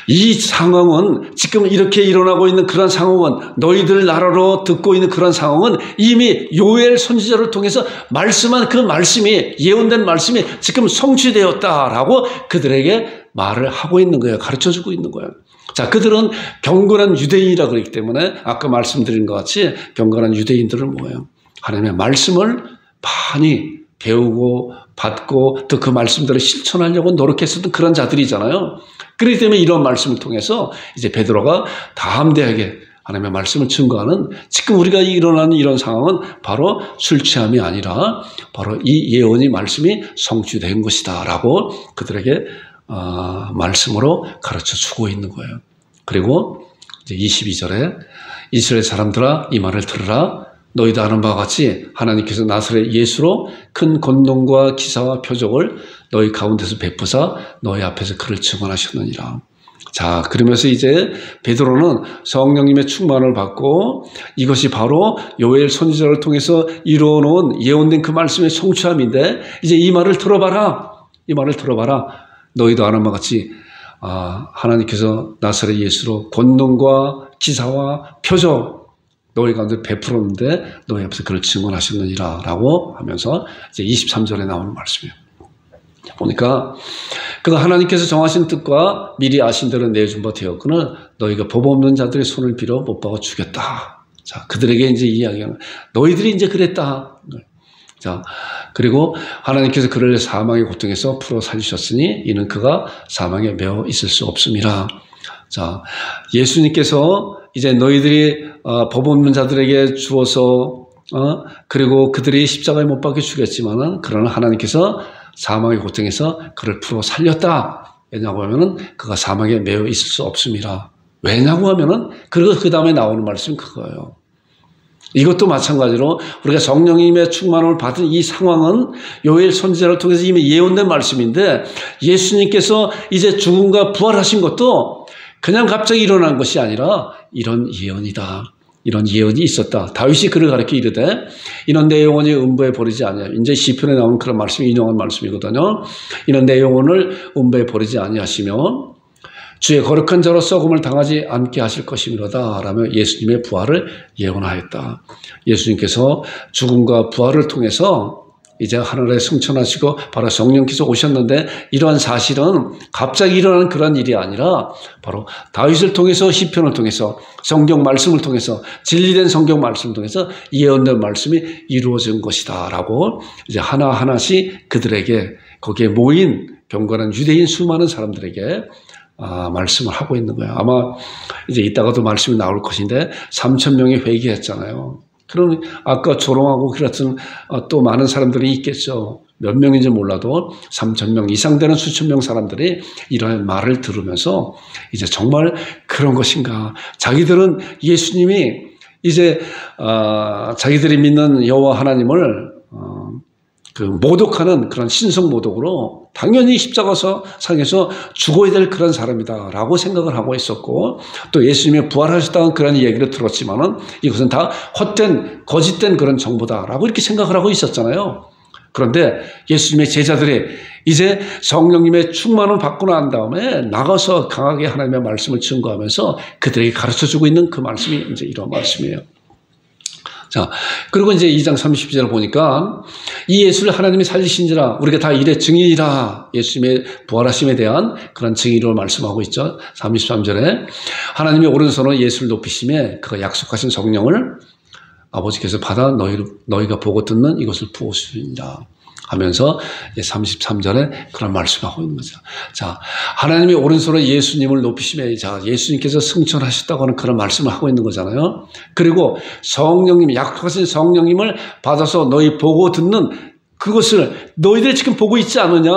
이 상황은 지금 이렇게 일어나고 있는 그런 상황은 너희들 나라로 듣고 있는 그런 상황은 이미 요엘 선지자를 통해서 말씀한 그 말씀이 예언된 말씀이 지금 성취되었다라고 그들에게 말을 하고 있는 거예요. 가르쳐주고 있는 거예요. 자, 그들은 경건한 유대인이라 그러기 때문에 아까 말씀드린 것 같이 경건한 유대인들은 뭐예요? 하나님의 말씀을 많이 배우고 받고 또 그 말씀들을 실천하려고 노력했었던 그런 자들이잖아요. 그렇기 때문에 이런 말씀을 통해서 이제 베드로가 담대하게 하나님의 말씀을 증거하는 지금 우리가 일어나는 이런 상황은 바로 술 취함이 아니라 바로 이 예언이 말씀이 성취된 것이다 라고 그들에게 말씀으로 가르쳐 주고 있는 거예요. 그리고 이제 22절에 이스라엘 사람들아 이 말을 들으라. 너희도 아는 바와 같이 하나님께서 나사렛 예수로 큰 권능과 기사와 표적을 너희 가운데서 베푸사 너희 앞에서 그를 증언하셨느니라. 자, 그러면서 이제 베드로는 성령님의 충만을 받고 이것이 바로 요엘 선지자를 통해서 이루어놓은 예언된 그 말씀의 성취함인데 이제 이 말을 들어봐라. 이 말을 들어봐라. 너희도 아는 바와 같이 하나님께서 나사렛 예수로 권능과 기사와 표적 너희 가운데 베풀었는데 너희 앞에서 그를 증언하셨느니라 라고 하면서 이제 23절에 나오는 말씀이에요. 보니까 그가 하나님께서 정하신 뜻과 미리 아신 대로 내준 바 되었거늘 너희가 법 없는 자들의 손을 빌어 못 박아 죽였다. 자, 그들에게 이제 이야기하는 너희들이 이제 그랬다. 자, 그리고 하나님께서 그를 사망의 고통에서 풀어 살리셨으니 이는 그가 사망에 매어 있을 수 없음이라. 자, 예수님께서 이제 너희들이 법 없는 자들에게 주어서 그리고 그들이 십자가에 못 박혀 죽였지만은 그러나 하나님께서 사망의 고통에서 그를 풀어 살렸다. 왜냐고 하면은 그가 사망에 매여 있을 수 없음이라. 왜냐고 하면은 그리고 그 다음에 나오는 말씀은 그거예요. 이것도 마찬가지로 우리가 성령님의 충만을 받은 이 상황은 요엘 선지자를 통해서 이미 예언된 말씀인데 예수님께서 이제 죽음과 부활하신 것도 그냥 갑자기 일어난 것이 아니라 이런 예언이다. 이런 예언이 있었다. 다윗이 그를 가르쳐 이르되 이는 내 영혼이 음부에 버리지 아니하. 이제 시편에 나온 그런 말씀이 인용한 말씀이거든요. 이는 내 영혼을 음부에 버리지 아니하시며 주의 거룩한 자로 썩음을 당하지 않게 하실 것이미로다 라며 예수님의 부활을 예언하였다. 예수님께서 죽음과 부활을 통해서 이제 하늘에 승천하시고 바로 성령께서 오셨는데 이러한 사실은 갑자기 일어나는 그런 일이 아니라 바로 다윗을 통해서 시편을 통해서 성경 말씀을 통해서 진리된 성경 말씀을 통해서 예언된 말씀이 이루어진 것이다 라고 이제 하나하나씩 그들에게 거기에 모인 경건한 유대인 수많은 사람들에게 말씀을 하고 있는 거예요. 아마 이제 이따가도 말씀이 나올 것인데 3,000명이 회개했잖아요. 그럼 아까 조롱하고 그렇던 또 많은 사람들이 있겠죠. 몇 명인지 몰라도 3,000명 이상 되는 수천 명 사람들이 이런 말을 들으면서 이제 정말 그런 것인가. 자기들은 예수님이 이제 자기들이 믿는 여호와 하나님을 그 모독하는 그런 신성 모독으로 당연히 십자가서 상에서 죽어야 될 그런 사람이다라고 생각을 하고 있었고 또 예수님이 부활하셨다는 그런 얘기를 들었지만은 이것은 다 헛된 거짓된 그런 정보다라고 이렇게 생각을 하고 있었잖아요. 그런데 예수님의 제자들이 이제 성령님의 충만을 받고 난 다음에 나가서 강하게 하나님의 말씀을 증거하면서 그들에게 가르쳐주고 있는 그 말씀이 이제 이런 말씀이에요. 자, 그리고 이제 2장 30절 보니까 이 예수를 하나님이 살리신지라 우리가 다 이래 증인이라 예수님의 부활하심에 대한 그런 증인으로 말씀하고 있죠. 33절에 하나님이 오른손으로 예수를 높이심에 그가 약속하신 성령을 아버지께서 받아 너희가 보고 듣는 이것을 부으시리라 하면서 33절에 그런 말씀하고 있는 거죠. 자, 하나님이 오른손으로 예수님을 높이심에 자, 예수님께서 승천하셨다고 하는 그런 말씀을 하고 있는 거잖아요. 그리고 성령님, 약속하신 성령님을 받아서 너희 보고 듣는 그것을 너희들이 지금 보고 있지 않느냐?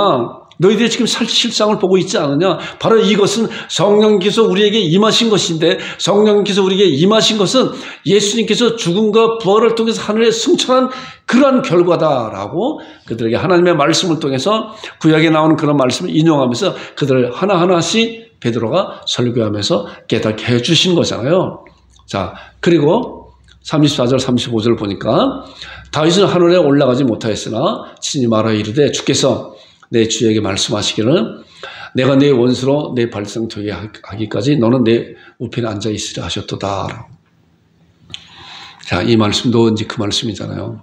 너희들이 지금 실상을 보고 있지 않느냐? 바로 이것은 성령님께서 우리에게 임하신 것인데 성령님께서 우리에게 임하신 것은 예수님께서 죽음과 부활을 통해서 하늘에 승천한 그러한 결과다라고 그들에게 하나님의 말씀을 통해서 구약에 나오는 그런 말씀을 인용하면서 그들을 하나하나씩 베드로가 설교하면서 깨닫게 해주신 거잖아요. 자, 그리고 34절 35절 보니까 다윗은 하늘에 올라가지 못하였으나 친히 말하 이르되 주께서 내 주에게 말씀하시기를 내가 네 원수로 내 발등 되게 하기까지 너는 내 우편에 앉아 있으라 하셨도다. 자, 이 말씀도 이제 그 말씀이잖아요.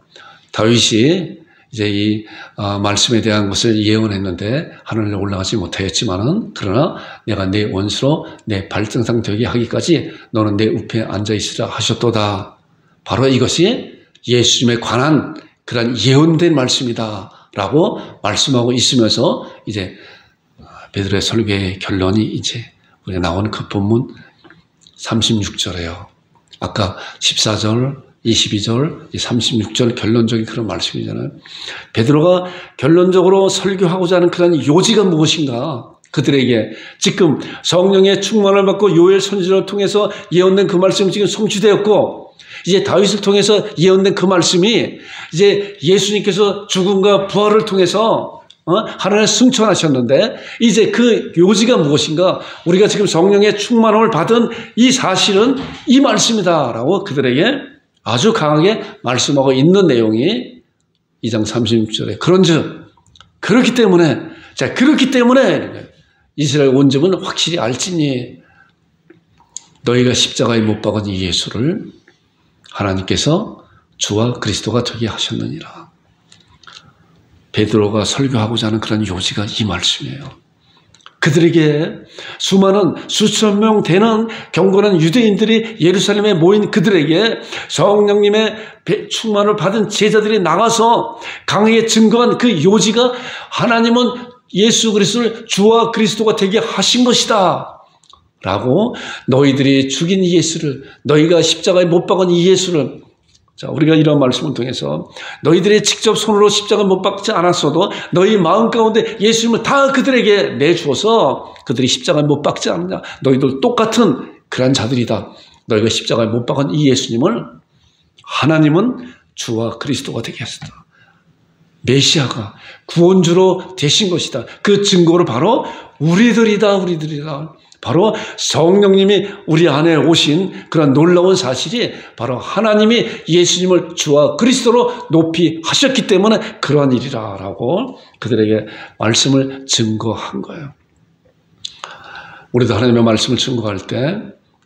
다윗이 이제 이 말씀에 대한 것을 예언했는데 하늘에 올라가지 못하였지만은 그러나 내가 내 원수로 내 발등상 되게 하기까지 너는 내 우편에 앉아 있으라 하셨도다. 바로 이것이 예수님에 관한 그런 예언된 말씀이다. 라고 말씀하고 있으면서 이제 베드로의 설교의 결론이 이제 우리가 나오는 그 본문 36절이에요. 아까 14절, 22절, 36절 결론적인 그런 말씀이잖아요. 베드로가 결론적으로 설교하고자 하는 그런 요지가 무엇인가? 그들에게 지금 성령의 충만을 받고 요엘 선지자를 통해서 예언된 그 말씀이 지금 성취되었고 이제 다윗을 통해서 예언된 그 말씀이 이제 예수님께서 죽음과 부활을 통해서 하나님을 승천하셨는데 이제 그 요지가 무엇인가? 우리가 지금 성령의 충만함을 받은 이 사실은 이 말씀이다라고 그들에게 아주 강하게 말씀하고 있는 내용이 2장 36절에 그런즉 그렇기 때문에 이스라엘 온집은 확실히 알지니 너희가 십자가에 못 박은 이 예수를 하나님께서 주와 그리스도가 되게 하셨느니라. 베드로가 설교하고자 하는 그런 요지가 이 말씀이에요. 그들에게 수많은 수천 명 되는 경건한 유대인들이 예루살렘에 모인 그들에게 성령님의 충만을 받은 제자들이 나가서 강하게 증거한 그 요지가 하나님은 예수 그리스도를 주와 그리스도가 되게 하신 것이다. 라고 너희들이 죽인 이 예수를 너희가 십자가에 못 박은 이 예수를 자 우리가 이런 말씀을 통해서 너희들이 직접 손으로 십자가에 못 박지 않았어도 너희 마음 가운데 예수님을 다 그들에게 내주어서 그들이 십자가에 못 박지 않느냐 너희들 똑같은 그런 자들이다. 너희가 십자가에 못 박은 이 예수님을 하나님은 주와 그리스도가 되게 하셨다. 메시아가 구원주로 되신 것이다. 그 증거로 바로 우리들이다. 바로 성령님이 우리 안에 오신 그런 놀라운 사실이 바로 하나님이 예수님을 주와 그리스도로 높이 하셨기 때문에 그러한 일이라고 그들에게 말씀을 증거한 거예요. 우리도 하나님의 말씀을 증거할 때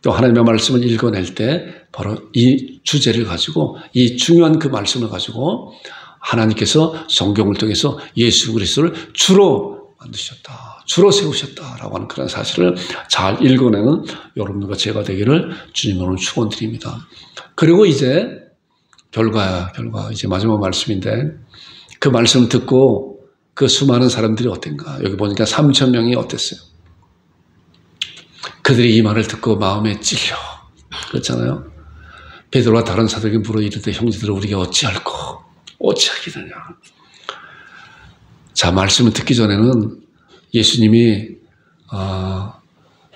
또 하나님의 말씀을 읽어낼 때 바로 이 주제를 가지고 이 중요한 그 말씀을 가지고 하나님께서 성경을 통해서 예수 그리스도를 주로 만드셨다. 주로 세우셨다라고 하는 그런 사실을 잘 읽어내는 여러분들과 제가 되기를 주님으로 축원드립니다. 그리고 이제 결과 이제 마지막 말씀인데 그 말씀을 듣고 그 수많은 사람들이 어땠가? 여기 보니까 3천 명이 어땠어요? 그들이 이 말을 듣고 마음에 찔려 그렇잖아요. 베드로와 다른 사도에게 물어 이르되 형제들아 우리가 어찌하겠느냐. 자 말씀을 듣기 전에는 예수님이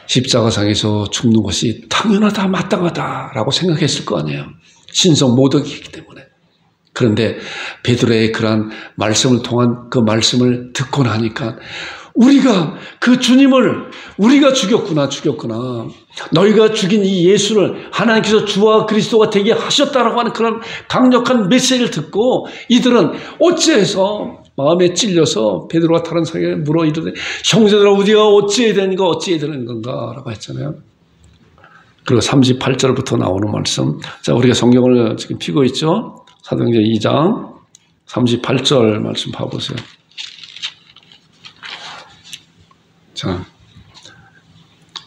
십자가상에서 죽는 것이 당연하다 마땅하다라고 생각했을 거 아니에요. 신성 모독이기 때문에. 그런데 베드로의 그러한 말씀을 통한 그 말씀을 듣고 나니까 우리가 그 주님을 우리가 죽였구나. 너희가 죽인 이 예수를 하나님께서 주와 그리스도가 되게 하셨다라고 하는 그런 강력한 메시지를 듣고 이들은 어찌해서 마음에 찔려서 베드로와 다른 사람에게 물어 이르되 형제들아 우리가 어찌해야 되는 건가 라고 했잖아요. 그리고 38절부터 나오는 말씀. 자, 우리가 성경을 지금 펴고 있죠? 사도행전 2장 38절 말씀 봐보세요. 자,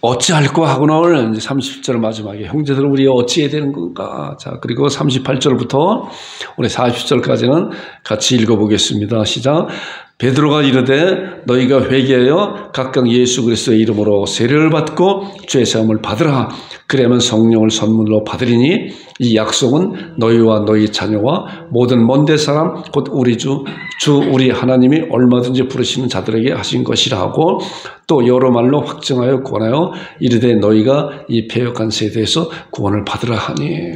어찌할꼬 하고는 30절 마지막에 형제들은 우리가 어찌해야 되는 건가. 자, 그리고 38절부터 우리 40절까지는 같이 읽어보겠습니다. 시작. 베드로가 이르되 너희가 회개하여 각각 예수 그리스도의 이름으로 세례를 받고 죄 사함을 받으라. 그러면 성령을 선물로 받으리니 이 약속은 너희와 너희 자녀와 모든 먼데 사람 곧 우리 주 우리 하나님이 얼마든지 부르시는 자들에게 하신 것이라 하고 또 여러 말로 확증하여 권하여 이르되 너희가 이 패역한 세대에서 구원을 받으라 하니.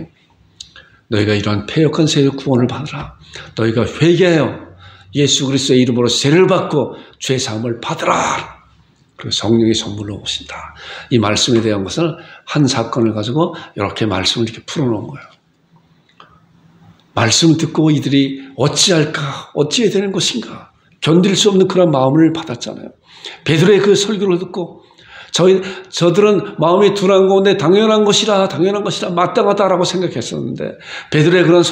너희가 이러한 패역한 세대의 구원을 받으라. 너희가 회개하여 예수 그리스도의 이름으로 세례를 받고 죄 사함을 받으라. 그리고 성령의 선물로 오신다. 이 말씀에 대한 것을 한 사건을 가지고 이렇게 말씀을 이렇게 풀어놓은 거예요. 말씀을 듣고 이들이 어찌할까, 어찌해야 되는 것인가, 견딜 수 없는 그런 마음을 받았잖아요. 베드로의 그 설교를 듣고 저들은 마음이 둔한 가운데 당연한 것이라 마땅하다라고 생각했었는데 베드로의 그런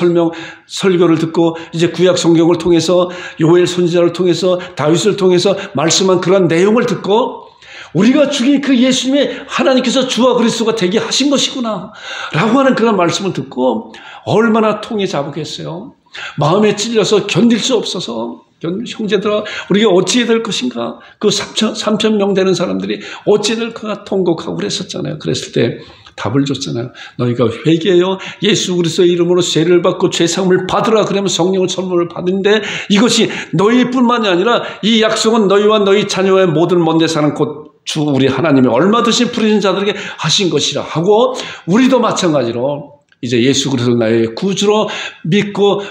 설교를 듣고 이제 구약 성경을 통해서 요엘 선지자를 통해서 다윗을 통해서 말씀한 그런 내용을 듣고 우리가 죽인 그 예수님의 하나님께서 주와 그리스도가 되게 하신 것이구나 라고 하는 그런 말씀을 듣고 얼마나 통에 자복했어요. 마음에 찔려서 견딜 수 없어서 형제들아 우리가 어찌해야 될 것인가. 그 3,000명 되는 사람들이 어찌해야 될까 통곡하고 그랬었잖아요. 그랬을 때 답을 줬잖아요. 너희가 회개하여 예수 그리스도의 이름으로 세례를 받고 죄사함을 받으라. 그러면 성령을 선물을 받는데 이것이 너희뿐만이 아니라 이 약속은 너희와 너희 자녀의 모든 먼데 사는 곧 주 우리 하나님이 얼마든지 부르신 자들에게 하신 것이라 하고 우리도 마찬가지로 이제 예수 그리스도 나의 구주로 믿고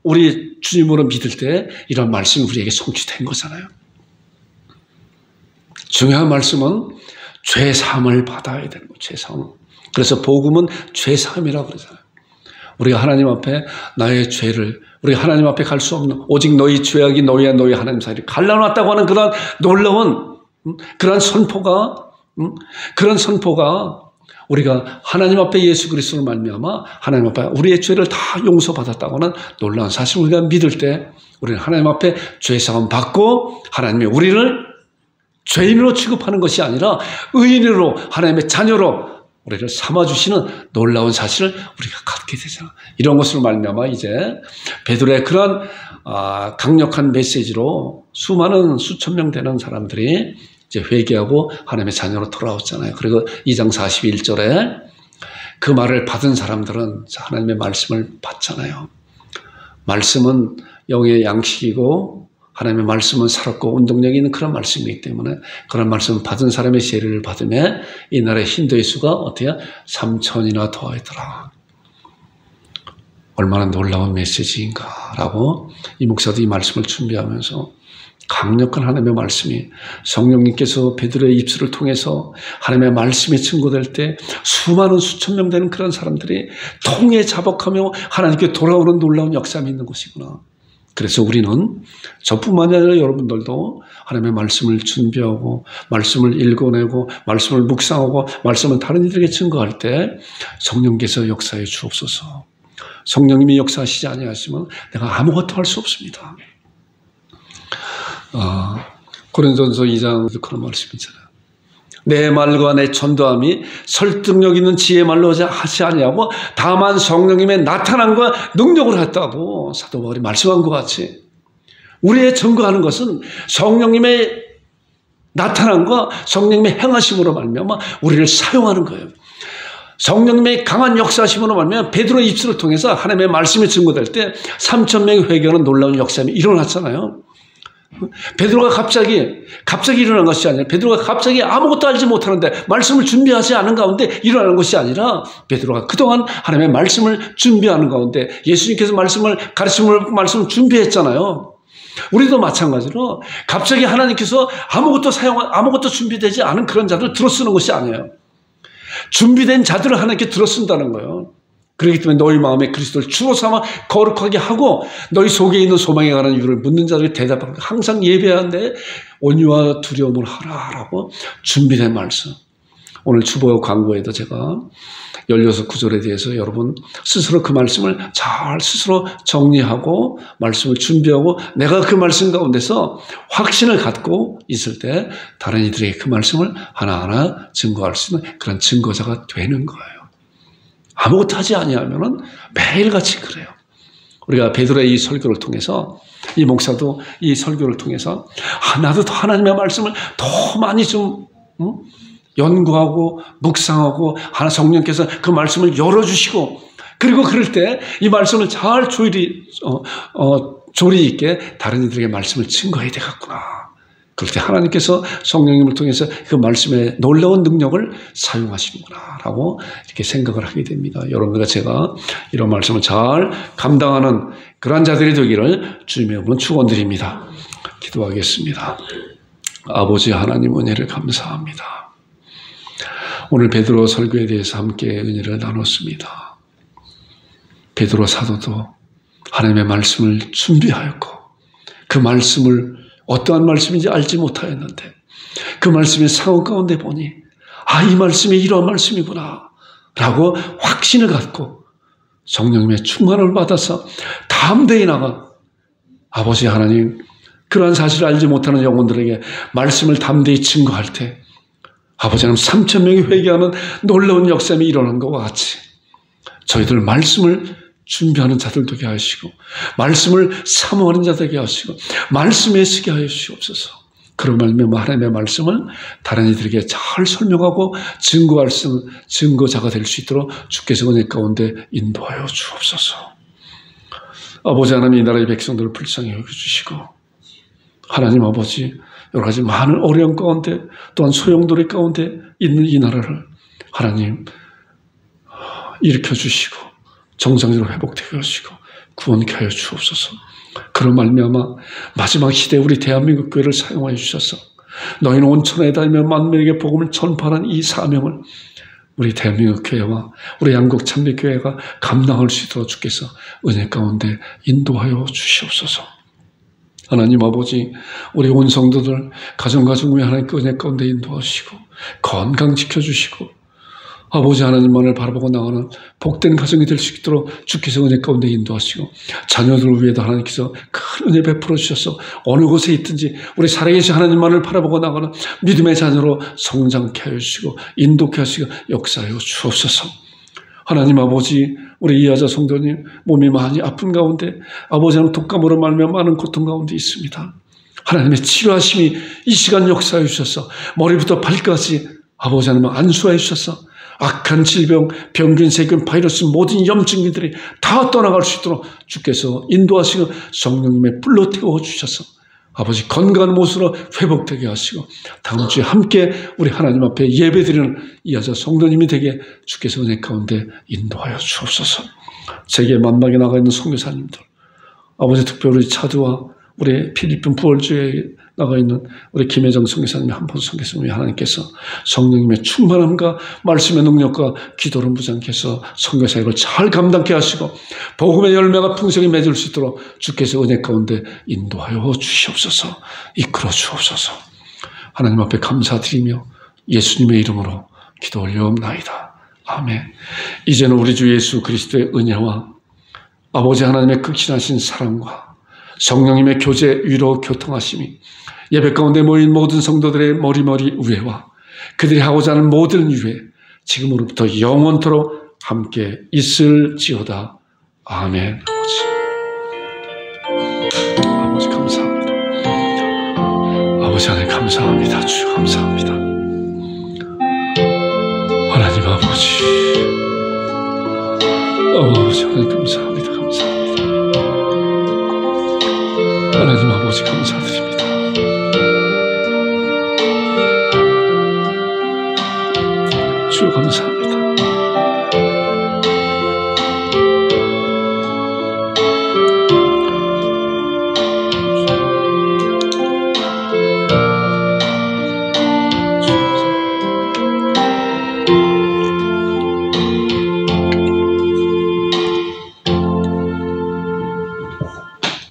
우리 주님으로 믿을 때 이런 말씀이 우리에게 성취된 거잖아요. 중요한 말씀은 죄사함을 받아야 되는 거예요. 죄사함. 그래서 복음은 죄사함이라고 그러잖아요. 우리가 하나님 앞에 나의 죄를 우리가 하나님 앞에 갈 수 없는 오직 너희 죄악이 너희와 너희 하나님 사이를 갈라놨다고 하는 그런 놀라운 그런 선포가 우리가 하나님 앞에 예수 그리스도를 말미암아 하나님 앞에 우리의 죄를 다 용서받았다고 하는 놀라운 사실 우리가 믿을 때 우리는 하나님 앞에 죄사함 받고 하나님이 우리를 죄인으로 취급하는 것이 아니라 의인으로 하나님의 자녀로 우리를 삼아주시는 놀라운 사실을 우리가 갖게 되잖아. 이런 것을 말미암아 이제 베드로의 그런 강력한 메시지로 수천 명 되는 사람들이 이제 회개하고 하나님의 자녀로 돌아왔잖아요. 그리고 2장 41절에 그 말을 받은 사람들은 하나님의 말씀을 받잖아요. 말씀은 영의 양식이고 하나님의 말씀은 살았고 운동력이 있는 그런 말씀이기 때문에 그런 말씀을 받은 사람의 세례를 받으면 이날의 힌도의 수가 어때요? 3,000이나 더하더라. 얼마나 놀라운 메시지인가라고 이 목사도 이 말씀을 준비하면서 강력한 하나님의 말씀이 성령님께서 베드로의 입술을 통해서 하나님의 말씀이 증거될 때 수천 명 되는 그런 사람들이 통에 자복하며 하나님께 돌아오는 놀라운 역사가 있는 것이구나. 그래서 우리는 저뿐만 아니라 여러분들도 하나님의 말씀을 준비하고 말씀을 읽어내고 말씀을 묵상하고 말씀을 다른 이들에게 증거할 때 성령께서 역사해 주옵소서. 성령님이 역사하시지 아니하시면 내가 아무것도 할 수 없습니다. 고린도전서 2장 그런 말씀 있잖아요. 내 말과 내 전도함이 설득력 있는 지혜의 말로 하지 아니하고 다만 성령님의 나타남과 능력을 했다고 사도 바울이 말씀한 것 같이 우리의 증거하는 것은 성령님의 나타남과 성령님의 행하심으로 말미암아 우리를 사용하는 거예요. 성령님의 강한 역사심으로 말미암아 베드로의 입술을 통해서 하나님의 말씀이 증거될 때 3,000명의 회개하는 놀라운 역사가 일어났잖아요. 베드로가 갑자기 일어난 것이 아니라 베드로가 갑자기 아무것도 알지 못하는데 말씀을 준비하지 않은 가운데 일어나는 것이 아니라 베드로가 그동안 하나님의 말씀을 준비하는 가운데 예수님께서 말씀을 준비했잖아요. 우리도 마찬가지로 갑자기 하나님께서 아무것도 준비되지 않은 그런 자들을 들어쓰는 것이 아니에요. 준비된 자들을 하나님께 들어쓴다는 거예요. 그렇기 때문에 너희 마음에 그리스도를 주로 삼아 거룩하게 하고 너희 속에 있는 소망에 관한 이유를 묻는 자들에게 대답하고 항상 예배하는데 온유와 두려움을 하라라고 준비된 말씀. 오늘 주보 광고에도 제가 16구절에 대해서 여러분 스스로 그 말씀을 잘 스스로 정리하고 말씀을 준비하고 내가 그 말씀 가운데서 확신을 갖고 있을 때 다른 이들에게 그 말씀을 하나하나 증거할 수 있는 그런 증거자가 되는 거예요. 아무것도 하지 아니하면은 매일같이 그래요. 우리가 베드로의 이 설교를 통해서 이 목사도 이 설교를 통해서 나도 더 하나님의 말씀을 더 많이 좀 연구하고 묵상하고 하나 성령께서 그 말씀을 열어주시고 그리고 그럴 때 이 말씀을 잘 조리 있게 다른 이들에게 말씀을 증거해야 되겠구나. 그럴 때 하나님께서 성령님을 통해서 그 말씀의 놀라운 능력을 사용하시는구나 라고 이렇게 생각을 하게 됩니다. 여러분과 제가 이런 말씀을 잘 감당하는 그러한 자들이 되기를 주님의 이름으로 축원드립니다. 기도하겠습니다. 아버지 하나님 은혜를 감사합니다. 오늘 베드로 설교에 대해서 함께 은혜를 나눴습니다. 베드로 사도도 하나님의 말씀을 준비하였고 그 말씀을 어떠한 말씀인지 알지 못하였는데 그 말씀의 상황 가운데 보니 이 말씀이 이러한 말씀이구나 라고 확신을 갖고 성령님의 충만을 받아서 담대히 나가 아버지 하나님 그러한 사실을 알지 못하는 영혼들에게 말씀을 담대히 증거할 때 아버지 하나님 3,000명이 회개하는 놀라운 역사이 일어난 것과 같이 저희들 말씀을 준비하는 자들 되게 하시고 말씀을 사모하는 자 되게 하시고 말씀에 쓰게 하여 주시옵소서. 그런 말미암아 하나님의 말씀을 다른 이들에게 잘 설명하고 증거할 수 있는 증거자가 될 수 있도록 주께서 은혜 가운데 인도하여 주옵소서. 아버지 하나님 이 나라의 백성들을 불쌍히 여겨주시고 하나님 아버지 여러 가지 많은 어려움 가운데 또한 소용돌이 가운데 있는 이 나라를 하나님 일으켜주시고 정상적으로 회복되게 하시고 구원케 하여 주옵소서. 그런 말미암아 마지막 시대에 우리 대한민국 교회를 사용하여 주셔서 너희는 온 천하에 다니며 만민에게 복음을 전파하는 이 사명을 우리 대한민국 교회와 우리 양국 참배교회가 감당할 수 있도록 주께서 은혜 가운데 인도하여 주시옵소서. 하나님 아버지 우리 온 성도들 가정가정 위에 하나님께 은혜 가운데 인도하시고 건강 지켜주시고 아버지 하나님만을 바라보고 나가는 복된 가정이 될 수 있도록 주께서 은혜 가운데 인도하시고 자녀들을 위해도 하나님께서 큰 은혜 베풀어 주셔서 어느 곳에 있든지 우리 살아계신 하나님만을 바라보고 나가는 믿음의 자녀로 성장케 하여 주시고 인도케 하시고 역사하여 주옵소서. 하나님 아버지 우리 이하자 성도님 몸이 많이 아픈 가운데 아버지 하나님 독감으로 말미암아 많은 고통 가운데 있습니다. 하나님의 치료하심이 이 시간 역사해 주셔서 머리부터 발까지 아버지 하나님 안수해 주셔서 악한 질병, 병균, 세균, 바이러스 모든 염증들이 다 떠나갈 수 있도록 주께서 인도하시고 성령님의 불로 태워 주셔서 아버지 건강한 모습으로 회복되게 하시고 다음 주에 함께 우리 하나님 앞에 예배드리는 이하자 성도님이 되게 주께서 은혜 가운데 인도하여 주옵소서. 세계 만방에 나가 있는 선교사님들 아버지 특별히 차두와 우리 필리핀 부월주에 나가 있는 우리 김혜정 선교사님이 한번 선교사님이 하나님께서 성령님의 충만함과 말씀의 능력과 기도를 무장케 해서 선교사역을 잘 감당케 하시고 복음의 열매가 풍성히 맺을 수 있도록 주께서 은혜 가운데 인도하여 주시옵소서. 이끌어 주옵소서. 하나님 앞에 감사드리며 예수님의 이름으로 기도 올려옵나이다. 아멘. 이제는 우리 주 예수 그리스도의 은혜와 아버지 하나님의 극진하신 사랑과 성령님의 교제, 위로, 교통하심이 예배 가운데 모인 모든 성도들의 머리머리 위에와 그들이 하고자 하는 모든 유에 지금으로부터 영원토록 함께 있을지어다. 아멘. 아버지 감사합니다. 아버지 하나님 감사합니다. 주여 감사합니다. 하나님 아버지 하나님 감사합니다. 감사합니다. 하나님 아버지 감사드립니다. 주여 감사합니다.